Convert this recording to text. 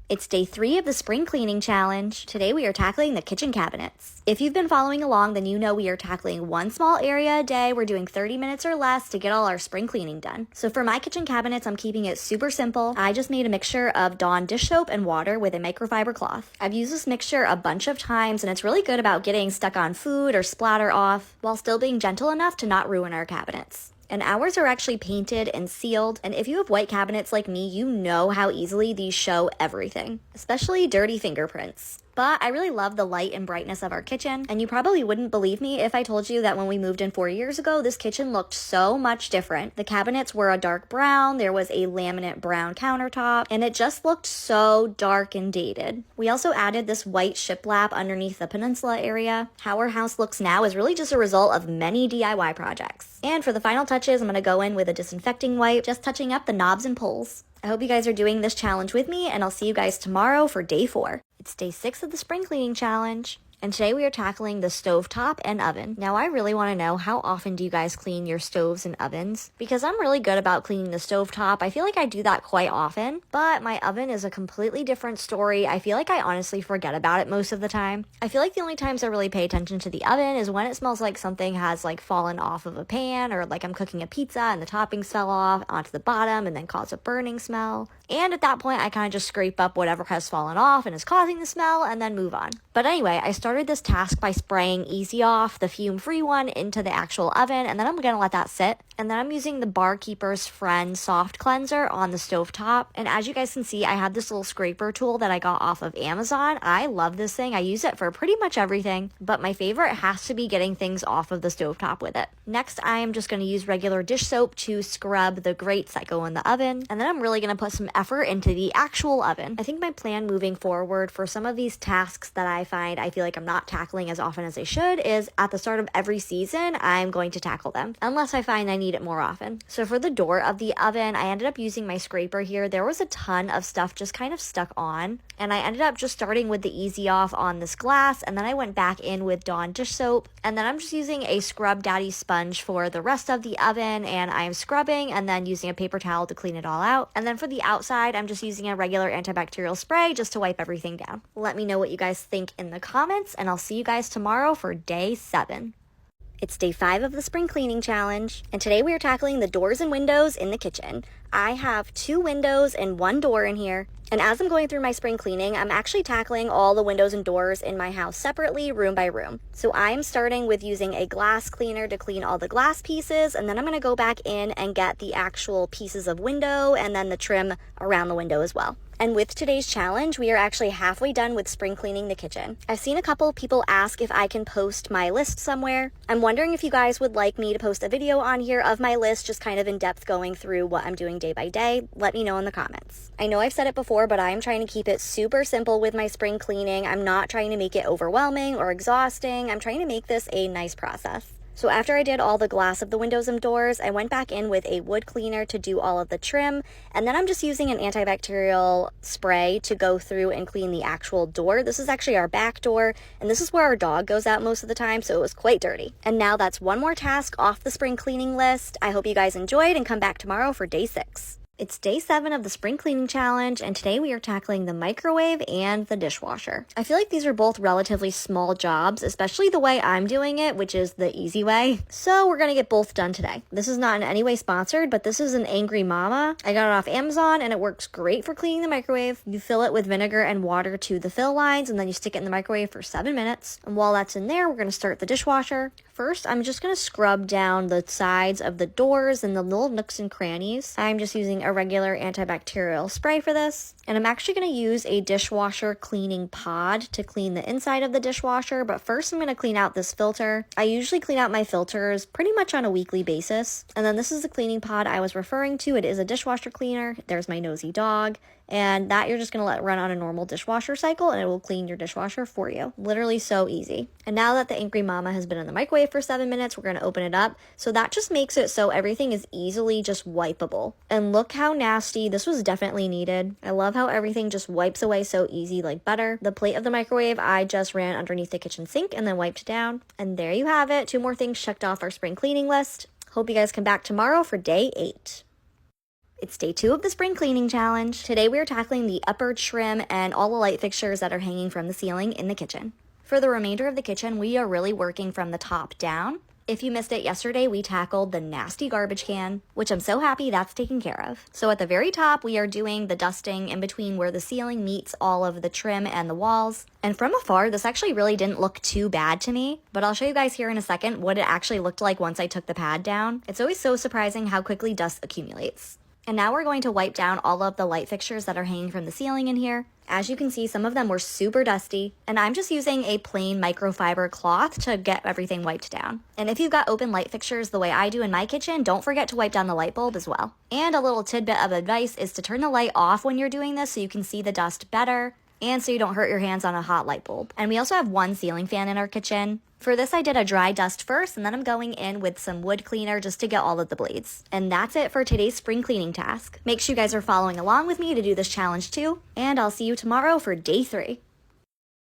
It's day 3 of the spring cleaning challenge. Today we are tackling the kitchen cabinets. If you've been following along, then you know we are tackling one small area a day. We're doing 30 minutes or less to get all our spring cleaning done. So for my kitchen cabinets, I'm keeping it super simple. I just made a mixture of Dawn dish soap and water with a microfiber cloth. I've used this mixture a bunch of times and it's really good about getting stuck on food or splatter off while still being gentle enough to not ruin our cabinets. And ours are actually painted and sealed, and if you have white cabinets like me, you know how easily these show everything, especially dirty fingerprints. But I really love the light and brightness of our kitchen, and you probably wouldn't believe me if I told you that when we moved in 4 years ago, this kitchen looked so much different. The cabinets were a dark brown, there was a laminate brown countertop, and it just looked so dark and dated. We also added this white shiplap underneath the peninsula area. How our house looks now is really just a result of many DIY projects. And for the final touches, I'm going to go in with a disinfecting wipe, just touching up the knobs and pulls. I hope you guys are doing this challenge with me, and I'll see you guys tomorrow for day 4. It's day 6 of the spring cleaning challenge. And today we are tackling the stovetop and oven. Now I really want to know, how often do you guys clean your stoves and ovens? Because I'm really good about cleaning the stovetop. I feel like I do that quite often, but my oven is a completely different story. I feel like I honestly forget about it most of the time. I feel like the only times I really pay attention to the oven is when it smells like something has fallen off of a pan, or like I'm cooking a pizza and the toppings fell off onto the bottom and then caused a burning smell. And at that point, I kind of just scrape up whatever has fallen off and is causing the smell and then move on. But anyway, I started this task by spraying Easy Off, the fume-free one, into the actual oven, and then I'm going to let that sit. And then I'm using the Barkeeper's Friend Soft Cleanser on the stovetop. And as you guys can see, I have this little scraper tool that I got off of Amazon. I love this thing. I use it for pretty much everything, but my favorite has to be getting things off of the stovetop with it. Next, I am just going to use regular dish soap to scrub the grates that go in the oven. And then I'm really going to put some effort into the actual oven. I think my plan moving forward for some of these tasks that I find I feel like I'm not tackling as often as I should is at the start of every season, I'm going to tackle them, unless I find I need it more often. So for the door of the oven, I ended up using my scraper here. There was a ton of stuff just kind of stuck on, and I ended up just starting with the Easy Off on this glass, and then I went back in with Dawn dish soap, and then I'm just using a Scrub Daddy sponge for the rest of the oven, and I'm scrubbing and then using a paper towel to clean it all out. And then for the outside, I'm just using a regular antibacterial spray just to wipe everything down. Let me know what you guys think in the comments, and I'll see you guys tomorrow for day 7. It's day 5 of the spring cleaning challenge, and today we are tackling the doors and windows in the kitchen. I have 2 windows and 1 door in here, and as I'm going through my spring cleaning, I'm actually tackling all the windows and doors in my house separately, room by room. So I'm starting with using a glass cleaner to clean all the glass pieces, and then I'm going to go back in and get the actual pieces of window and then the trim around the window as well. And with today's challenge, we are actually halfway done with spring cleaning the kitchen. I've seen a couple people ask if I can post my list somewhere. I'm wondering if you guys would like me to post a video on here of my list, just kind of in depth going through what I'm doing day by day. Let me know in the comments. I know I've said it before, but I am trying to keep it super simple with my spring cleaning. I'm not trying to make it overwhelming or exhausting. I'm trying to make this a nice process. So after I did all the glass of the windows and doors, I went back in with a wood cleaner to do all of the trim, and then I'm just using an antibacterial spray to go through and clean the actual door. This is actually our back door, and this is where our dog goes out most of the time, so it was quite dirty. And now that's one more task off the spring cleaning list. I hope you guys enjoyed, and come back tomorrow for day 6. It's day 7 of the spring cleaning challenge, and today we are tackling the microwave and the dishwasher. I feel like these are both relatively small jobs, especially the way I'm doing it, which is the easy way. So we're gonna get both done today. This is not in any way sponsored, but this is an Angry Mama. I got it off Amazon, and it works great for cleaning the microwave. You fill it with vinegar and water to the fill lines, and then you stick it in the microwave for 7 minutes. And while that's in there, we're gonna start the dishwasher. First, I'm just going to scrub down the sides of the doors and the little nooks and crannies. I'm just using a regular antibacterial spray for this. And I'm actually going to use a dishwasher cleaning pod to clean the inside of the dishwasher. But first, I'm going to clean out this filter. I usually clean out my filters pretty much on a weekly basis. And then this is the cleaning pod I was referring to. It is a dishwasher cleaner. There's my nosy dog. And that you're just going to let run on a normal dishwasher cycle, and it will clean your dishwasher for you. Literally so easy. And now that the Angry Mama has been in the microwave for 7 minutes, we're going to open it up. So that just makes it so everything is easily just wipeable. And look how nasty. This was definitely needed. I love how everything just wipes away so easy like butter. The plate of the microwave, I just ran underneath the kitchen sink and then wiped down. And there you have it. 2 more things checked off our spring cleaning list. Hope you guys come back tomorrow for day 8. It's day 2 of the spring cleaning challenge. Today we are tackling the upper trim and all the light fixtures that are hanging from the ceiling in the kitchen. For the remainder of the kitchen, we are really working from the top down. If you missed it yesterday, we tackled the nasty garbage can, which I'm so happy that's taken care of. So at the very top, we are doing the dusting in between where the ceiling meets all of the trim and the walls. And from afar, this actually really didn't look too bad to me, but I'll show you guys here in a second what it actually looked like once I took the pad down. It's always so surprising how quickly dust accumulates. And now we're going to wipe down all of the light fixtures that are hanging from the ceiling in here. As you can see, some of them were super dusty, and I'm just using a plain microfiber cloth to get everything wiped down. And if you've got open light fixtures the way I do in my kitchen, don't forget to wipe down the light bulb as well. And a little tidbit of advice is to turn the light off when you're doing this so you can see the dust better, and so you don't hurt your hands on a hot light bulb. And we also have one ceiling fan in our kitchen. For this, I did a dry dust first, and then I'm going in with some wood cleaner just to get all of the blades. And that's it for today's spring cleaning task. Make sure you guys are following along with me to do this challenge too, and I'll see you tomorrow for day 3.